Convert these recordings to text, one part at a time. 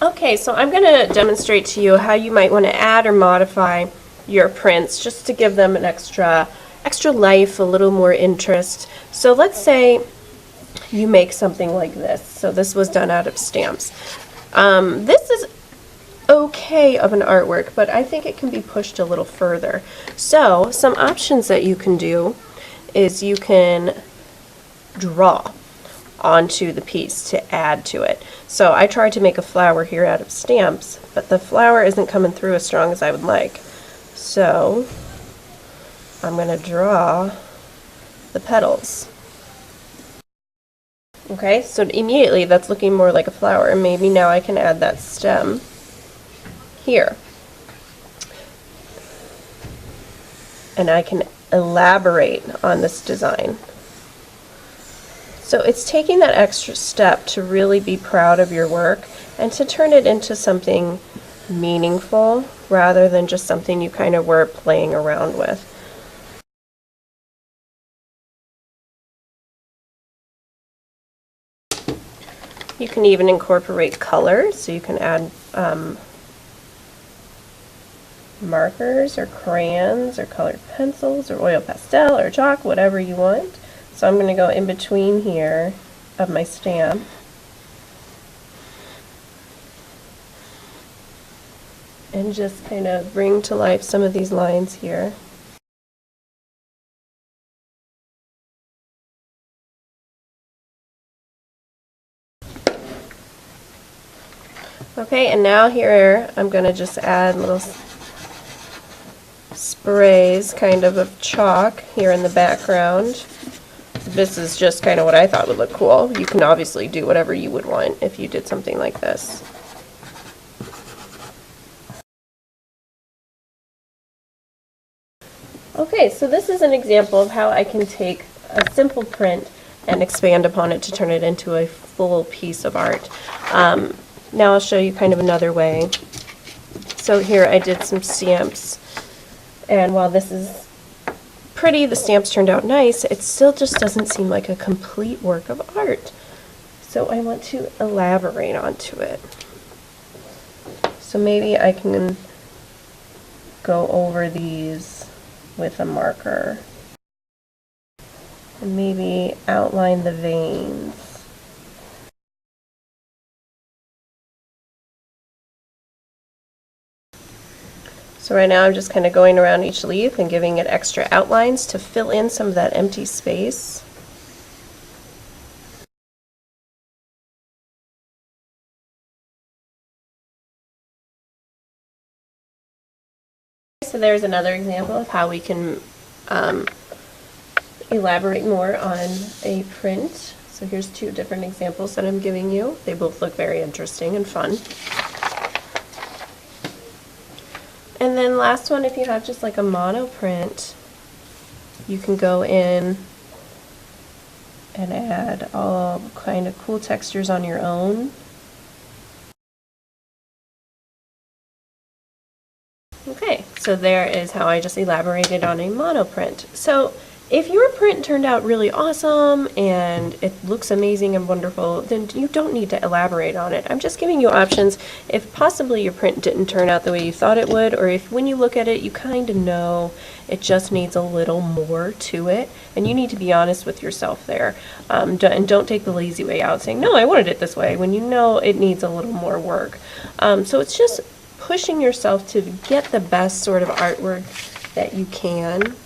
Okay, so I'm going to demonstrate to you how you might want to add or modify your prints just to give them an extra life, a little more interest. So let's say you make something like this. So this was done out of stamps. This is okay of an artwork, but I think it can be pushed a little further. So some options that you can do is you can draw onto the piece to add to it. So I tried to make a flower here out of stamps, but the flower isn't coming through as strong as I would like. So I'm going to draw the petals. Okay, so immediately that's looking more like a flower, and maybe now I can add that stem here. And I can elaborate on this design. So it's taking that extra step to really be proud of your work and to turn it into something meaningful rather than just something you kind of were playing around with. You can even incorporate color, so you can add markers or crayons or colored pencils or oil pastel or chalk, whatever you want. So I'm going to go in between here of my stamp. And just kind of bring to life some of these lines here. Okay, and now here I'm going to just add little sprays kind of chalk here in the background. This is just kind of what I thought would look cool. You can obviously do whatever you would want if you did something like this. Okay, so this is an example of how I can take a simple print and expand upon it to turn it into a full piece of art. Now I'll show you kind of another way. So here I did some stamps, and while this is pretty, the stamps turned out nice, it still just doesn't seem like a complete work of art. So I want to elaborate onto it. So maybe I can go over these with a marker and maybe outline the veins. So right now I'm just kind of going around each leaf and giving it extra outlines to fill in some of that empty space. So there's another example of how we can elaborate more on a print. So here's two different examples that I'm giving you. They both look very interesting and fun. And then last one, if you have just like a mono print, you can go in and add all kind of cool textures on your own. Okay, so there is how I just elaborated on a mono print. So if your print turned out really awesome and it looks amazing and wonderful, then you don't need to elaborate on it. I'm just giving you options if possibly your print didn't turn out the way you thought it would, or if when you look at it you kind of know it just needs a little more to it, and you need to be honest with yourself there. And don't take the lazy way out saying, no, I wanted it this way, when you know it needs a little more work. So it's just pushing yourself to get the best sort of artwork that you can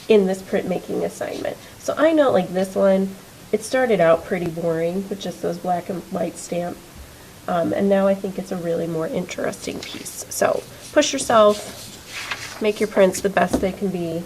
in this printmaking assignment. So I know, like this one, it started out pretty boring with just those black and white stamp, and now I think it's a really more interesting piece. So push yourself, make your prints the best they can be.